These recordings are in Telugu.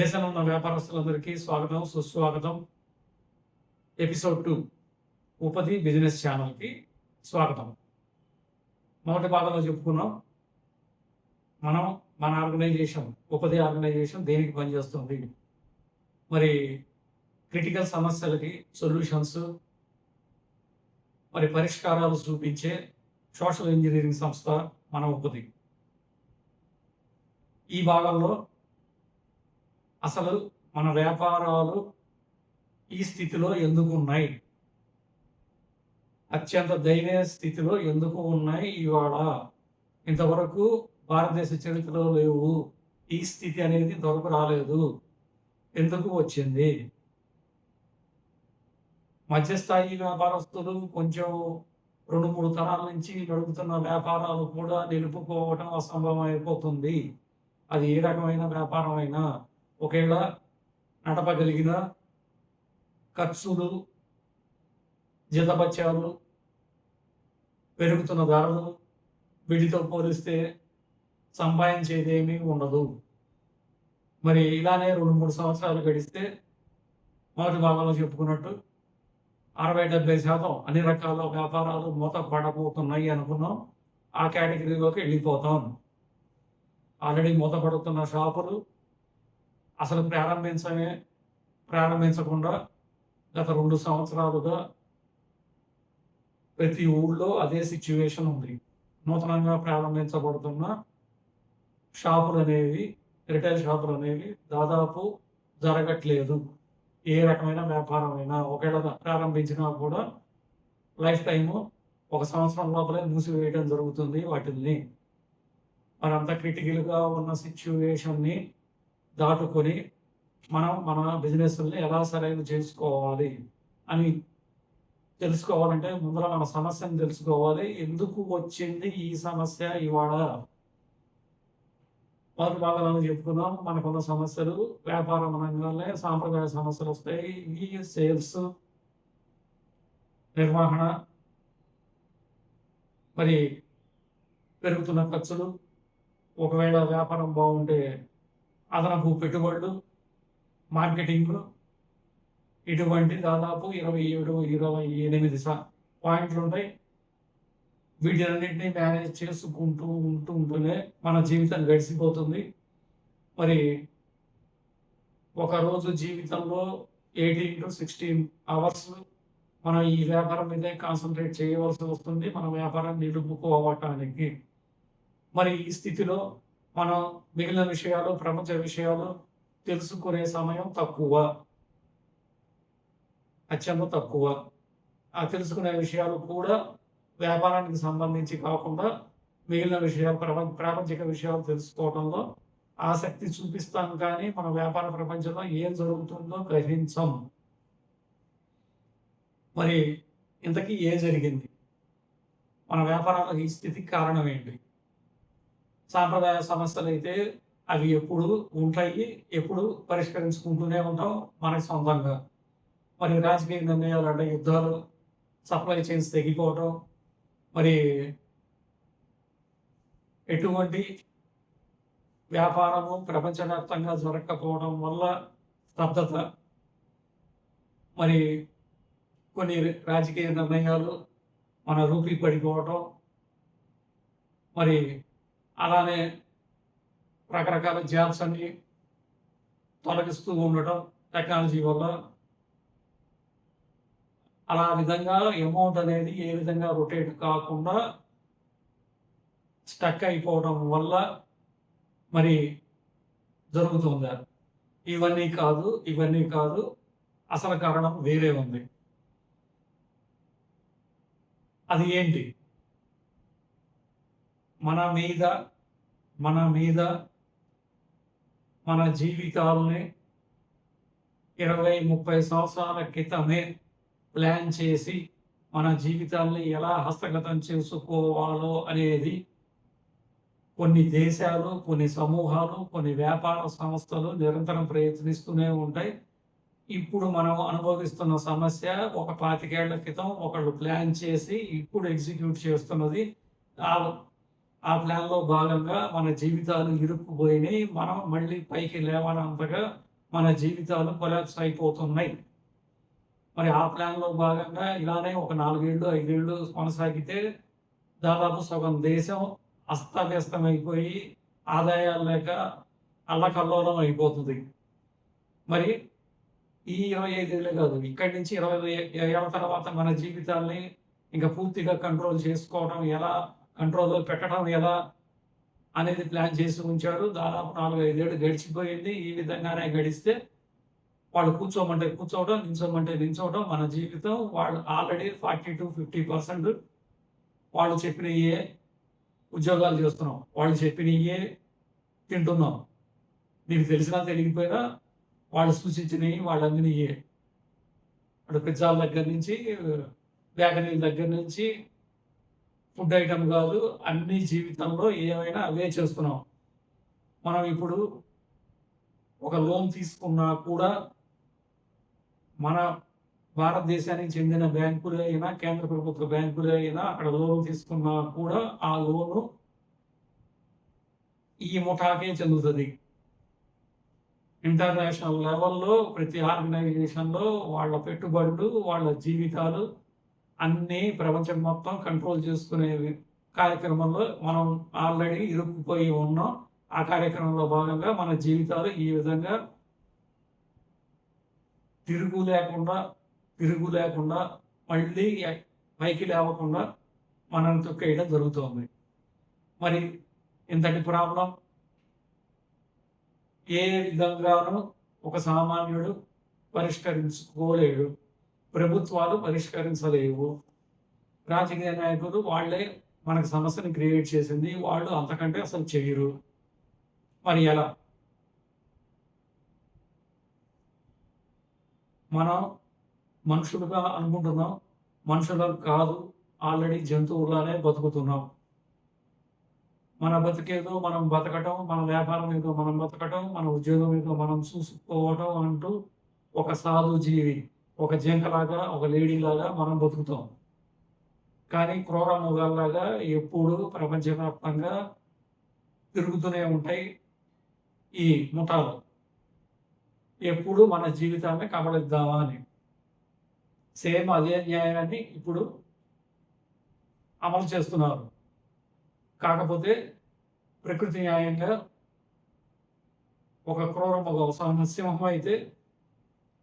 దేశంలో ఉన్న వ్యాపారస్తులందరికీ స్వాగతం, సుస్వాగతం. ఎపిసోడ్ 2 ఉపది బిజినెస్ ఛానల్‌కి స్వాగతం. మొదటి భాగంలో చెప్పుకున్నాం. మన ఆర్గనైజేషన్ ఉపది ఆర్గనైజేషన్ దేనికి పనిచేస్తుంది, మరి క్రిటికల్ సమస్యలకి సొల్యూషన్స్, మరి పరిష్కారాలు చూపించే సోషల్ ఇంజనీరింగ్ సంస్థ మన ఉపది. ఈ భాగంలో అసలు మన వ్యాపారాలు ఈ స్థితిలో ఎందుకు ఉన్నాయి, అత్యంత దయనీయ స్థితిలో ఎందుకు ఉన్నాయి, ఇవాళ ఇంతవరకు భారతదేశ చరిత్రలో లేవు, ఈ స్థితి అనేది దొరకు రాలేదు, ఎందుకు వచ్చింది, మధ్యస్థాయి వ్యాపారస్తులు కొంచెం 2-3 తరాల నుంచి నడుపుతున్న వ్యాపారాలు కూడా నిలుపుకోవటం అసంభవం అయిపోతుంది. అది ఏ రకమైన వ్యాపారం అయినా ఒకవేళ నడపగలిగిన ఖర్చులు, జీతభత్యాలు, పెరుగుతున్న ధరలు వీటితో పోలిస్తే సంపాదించేదేమీ ఉండదు. మరి ఇలానే 2-3 సంవత్సరాలు గడిస్తే మొదటి భాగంలో చెప్పుకున్నట్టు 60-70% అన్ని రకాల వ్యాపారాలు మూత పడబోతున్నాయి అనుకున్నాం. ఆ కేటగిరీలోకి వెళ్ళిపోతాం. ఆల్రెడీ మూతపడుతున్న షాపులు అసలు ప్రారంభించకుండా గత 2 సంవత్సరాలుగా ప్రతి ఊళ్ళో అదే సిచ్యువేషన్ ఉంది. నూతనంగా ప్రారంభించబడుతున్న షాపులు అనేవి, రిటైల్ షాపులు అనేవి దాదాపు జరగట్లేదు. ఏ రకమైన వ్యాపారం అయినా ఒకవేళ ప్రారంభించినా కూడా లైఫ్ టైము 1 సంవత్సరం లోపలే మూసివేయడం జరుగుతుంది వాటిల్ని. మరి అంత క్రిటికల్గా ఉన్న సిచ్యువేషన్ని దాటుకొని మన బిజినెస్ని ఎలా సరైన చేసుకోవాలి అని తెలుసుకోవాలంటే ముందర మన సమస్యను తెలుసుకోవాలి. ఎందుకు వచ్చింది ఈ సమస్య ఇవాళ? మొదటి భాగంలో చెప్పుకున్నాం. మనకున్న సమస్యలు వ్యాపారం అనగానే సాంప్రదాయ సమస్యలు వస్తాయి. ఈ సేల్స్, నిర్వహణ, మరి పెరుగుతున్న ఖర్చులు, ఒకవేళ వ్యాపారం బాగుంటే అదనపు పెట్టుబడులు, మార్కెటింగ్, ఇటువంటి దాదాపు 27-28 పాయింట్లు ఉంటాయి. వీటిలన్నింటినీ మేనేజ్ ఉంటూనే మన జీవితం గడిచిపోతుంది. మరి ఒకరోజు జీవితంలో 18-16 అవర్స్ మనం ఈ వ్యాపారం మీదే కాన్సన్ట్రేట్ చేయవలసి వస్తుంది, మన వ్యాపారం నిలుపుకోవటానికి. మరి ఈ స్థితిలో మనం మిగిలిన విషయాలు, ప్రపంచ విషయాలు తెలుసుకునే సమయం తక్కువ, అత్యంత తక్కువ. ఆ తెలుసుకునే విషయాలు కూడా వ్యాపారానికి సంబంధించి కాకుండా మిగిలిన విషయాలు, ప్రాపంచిక విషయాలు తెలుసుకోవడంలో ఆసక్తి చూపిస్తాం, కానీ మన వ్యాపార ప్రపంచంలో ఏం జరుగుతుందో గ్రహించం. మరి ఇంతకీ ఏం జరిగింది? మన వ్యాపారాలకు ఈ స్థితికి కారణం ఏంటి? సాంప్రదాయ సమస్యలు అయితే అవి ఎప్పుడు ఉంటాయి, ఎప్పుడు పరిష్కరించుకుంటూనే ఉంటాం మనకి సొంతంగా. మరి రాజకీయ నిర్ణయాలు అంటే యుద్ధాలు, సప్లై చైన్స్ తెగిపోవటం, మరి ఎటువంటి వ్యాపారము ప్రపంచవ్యాప్తంగా జరగకపోవడం వల్ల స్తబ్దత, మరి కొన్ని రాజకీయ నిర్ణయాలు మన రూపీ పడిపోవటం, మరి అలానే రకరకాల జాబ్స్ అన్ని తొలగిస్తూ ఉండటం టెక్నాలజీ వల్ల. అలా విధంగా అమౌంట్ అనేది ఏ విధంగా రొటేట్ కాకుండా స్టక్ అయిపోవడం వల్ల మరి జరుగుతుంది. ఇవన్నీ కాదు, అసలు కారణం వేరే ఉంది. అది ఏంటి? మన మీద మన జీవితాలని 20-30 సంవత్సరాల క్రితమే ప్లాన్ చేసి మన జీవితాల్ని ఎలా హస్తగతం చేసుకోవాలో అనేది కొన్ని దేశాలు, కొన్ని సమూహాలు, కొన్ని వ్యాపార సంస్థలు నిరంతరం ప్రయత్నిస్తూనే ఉంటాయి. ఇప్పుడు మనం అనుభవిస్తున్న సమస్య ఒక 25 ఏళ్ల క్రితం ఒకళ్ళు ప్లాన్ చేసి ఇప్పుడు ఎగ్జిక్యూట్ చేస్తున్నది. ఆ ప్లాన్లో భాగంగా మన జీవితాలు ఇరుక్కుపోయినాయి. మనం మళ్ళీ పైకి లేవనంతగా మన జీవితాలు కొలాప్స్ అయిపోతున్నాయి. మరి ఆ ప్లాన్‌లో భాగంగా ఇలానే ఒక 4 ఏళ్ళు, 5 ఏళ్ళు కొనసాగితే దాదాపు సగం దేశం అస్తవ్యస్తమైపోయి ఆదాయాలు లేక అల్లకల్లోలం అయిపోతుంది. మరి ఈ 25 ఏళ్ళే కాదు. ఇక్కడి నుంచి 20 ఏళ్ల తర్వాత మన జీవితాల్ని ఇంక పూర్తిగా కంట్రోల్ చేసుకోవడం ఎలా? కంట్రోల్‌లో పెట్టడం ఎలా? అనేది ప్లాన్ చేసి ఉంచారు. దాదాపు 4, 5 ఏళ్ళు గడిచిపోయింది. ఈ విధంగానే గడిస్తే వాళ్ళు కూర్చోమంటే కూర్చోవడం, నిల్చోమంటే నిల్చోవడం. మన జీవితం వాళ్ళు ఆల్రెడీ 40-50% వాళ్ళు చెప్పినయే ఉద్యోగాలు చేస్తున్నాం. వాళ్ళు చెప్పినయే తింటున్నాం. నీకు తెలిసినా తెలియకపోయినా వాళ్ళు సూచించినయి వాళ్ళు అందినయే. అటు పిజ్జాల దగ్గర నుంచి, బేకరీల దగ్గర నుంచి ఫుడ్ ఐటెమ్ కాదు, అన్ని జీవితంలో ఏమైనా అవే చేస్తున్నాం. మనం ఇప్పుడు ఒక లోన్ తీసుకున్నా కూడా మన భారతదేశానికి చెందిన బ్యాంకులే అయినా, కేంద్ర ప్రభుత్వ బ్యాంకులే అయినా అక్కడ లోన్ తీసుకున్నా కూడా ఆ లోను ఈ ముఠాకే చెందుతది. ఇంటర్నేషనల్ లెవెల్‌లో ప్రతి ఆర్గనైజేషన్‌లో వాళ్ళ పెట్టుబడులు, వాళ్ళ జీవితాలు అన్నీ ప్రపంచం మొత్తం కంట్రోల్ చేసుకునే కార్యక్రమంలో మనం ఆల్రెడీ ఇరుక్కుపోయి ఉన్నాం. ఆ కార్యక్రమంలో భాగంగా మన జీవితాలు ఈ విధంగా తిరుగు లేకుండా మళ్ళీ పైకి లేవకుండా మనల్ని తొక్కేయడం జరుగుతోంది. మరి ఇంతటి ప్రాబ్లమ్ ఏ విధంగానూ ఒక సామాన్యుడు పరిష్కరించుకోలేడు. ప్రభుత్వాలు పరిష్కరించలేవు. రాజకీయ నాయకులు వాళ్ళే మనకు సమస్యని క్రియేట్ చేసింది. వాళ్ళు అంతకంటే అసలు చెయ్యరు. మరి ఎలా? మనం మనుషులుగా అనుకుంటున్నాం. మనుషులం కాదు. ఆల్రెడీ జంతువులానే బతుకుతున్నాం. మన బతికేదో మనం బతకటం, మన వ్యాపారం ఏదో మనం బతకటం, మన ఉద్యోగం ఏదో మనం చూసుకోవటం అంటూ ఒక సాధు జీవి, ఒక జింకలాగా, ఒక లేడీలాగా మనం బతుకుతాం. కానీ క్రూర మృగాల్లాగా ఎప్పుడూ ప్రపంచవ్యాప్తంగా తిరుగుతూనే ఉంటాయి ఈ ముఠాలు. ఎప్పుడు మన జీవితాన్ని కబళిద్దామా అని. సేమ్ అదే న్యాయాన్ని ఇప్పుడు అమలు చేస్తున్నారు. కాకపోతే ప్రకృతి న్యాయంగా ఒక క్రూర మృగం సింహం అయితే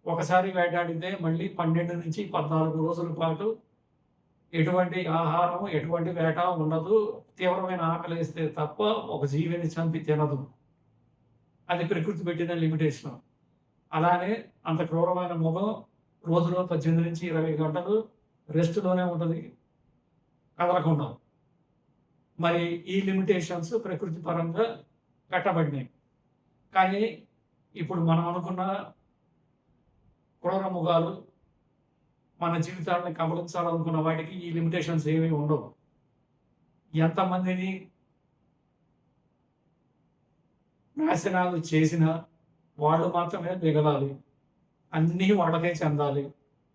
ఒకసారి వేటాడితే మళ్ళీ 12-14 రోజుల పాటు ఎటువంటి ఆహారం, ఎటువంటి వేట ఉండదు. తీవ్రమైన ఆకలేస్తే తప్ప ఒక జీవిని చంపి తినదు. అది ప్రకృతి పెట్టిన లిమిటేషన్. అలానే అంత క్రూరమైన మృగం రోజులో 18-20 గంటలు రెస్ట్‌లోనే ఉంటది, కదలకుండా. మరి ఈ లిమిటేషన్స్ ప్రకృతి పరంగా పెట్టబడినాయి. కానీ ఇప్పుడు మనం అనుకున్న క్రూర మృగాలు మన జీవితాలను కబళించాలనుకున్న వాటికి ఈ లిమిటేషన్స్ ఏమీ ఉండవు. ఎంతమందిని నాశనాలు చేసినా వాళ్ళు మాత్రమే మిగలాలి. అన్నీ వాళ్ళకే చెందాలి.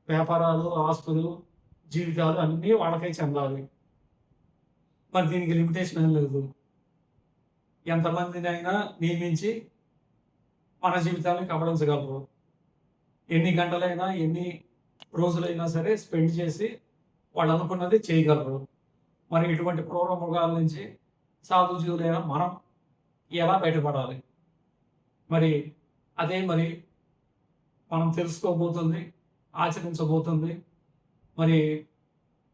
వ్యాపారాలు, ఆస్తులు, జీవితాలు అన్నీ వాళ్ళకే చెందాలి. మరి దీనికి లిమిటేషన్ ఏం లేదు. ఎంతమందినైనా నియమించి మన జీవితాన్ని కబళించగలరు. ఎన్ని గంటలైనా, ఎన్ని రోజులైనా సరే స్పెండ్ చేసి వాళ్ళు అనుకున్నది చేయగలరు. మరి ఇటువంటి క్రూర మృగాల నుంచి సాధు జీవులైన మనం ఎలా బయటపడాలి? మరి అదే మరి మనం తెలుసుకోబోతుంది, ఆచరించబోతుంది. మరి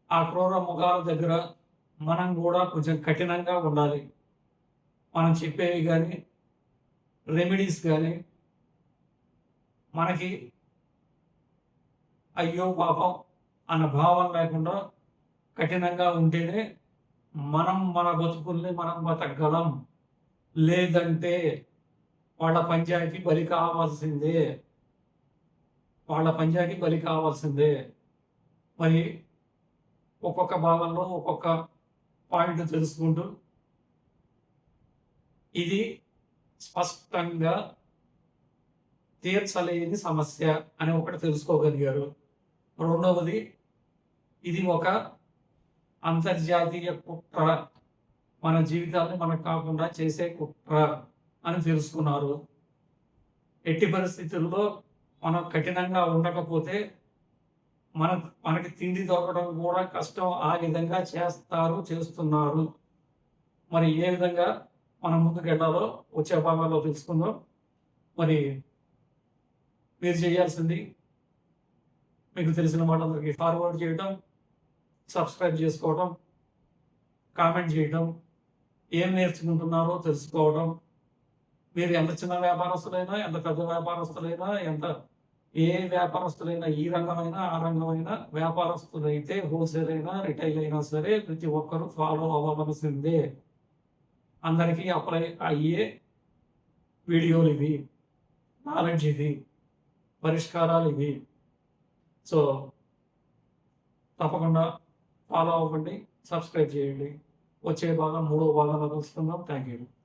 ఆ క్రూర మృగాల దగ్గర మనం కూడా కొంచెం కఠినంగా ఉండాలి. మనం చెప్పేవి కానీ, రెమెడీస్ కానీ మనకి అయ్యో పాపం అన్న భావం లేకుండా కఠినంగా ఉంటేనే మనం మన బతుకుల్ని మనం బతకగలం. లేదంటే వాళ్ళ పంచాయతీ బలి కావాల్సిందే. మరి ఒక్కొక్క భాగంలో ఒక్కొక్క పాయింట్ తెలుసుకుంటూ ఇది స్పష్టంగా తీర్చలేని సమస్య అని ఒకటి తెలుసుకోగలిగారు. రెండవది, ఇది ఒక అంతర్జాతీయ కుట్ర, మన జీవితాన్ని మనకు కాకుండా చేసే కుట్ర అని తెలుసుకున్నారు. ఎట్టి పరిస్థితుల్లో మనం కఠినంగా ఉండకపోతే మనకి తిండి దొరకడం కూడా కష్టం. ఆ విధంగా చేస్తున్నారు. మరి ఏ విధంగా మనం ముందుకెళ్ళాలో వచ్చే భాగాల్లో తెలుసుకుందాం. మరి మీరు చేయాల్సింది మీకు తెలిసిన వాళ్ళందరికీ ఫార్వర్డ్ చేయడం, సబ్స్క్రైబ్ చేసుకోవడం, కామెంట్ చేయడం, ఏం నేర్చుకుంటున్నారో తెలుసుకోవడం. మీరు ఎంత చిన్న వ్యాపారస్తులైనా, ఎంత పెద్ద వ్యాపారస్తులైనా, ఏ వ్యాపారస్తులైనా, ఈ రంగమైనా, ఆ రంగమైనా వ్యాపారస్తులైతే హోల్‌సేల్ అయినా, రిటైల్ అయినా సరే ప్రతి ఒక్కరు ఫాలో అవ్వవలసిందే. అందరికీ అప్లై అయ్యే వీడియోలివి, నాలెడ్జ్ ఇది, పరిష్కారాలివి. సో, తప్పకుండా ఫాలో అవ్వండి, సబ్స్క్రైబ్ చేయండి. వచ్చే భాగం మూడో భాగంలో కలుసుకుందాం. Thank you.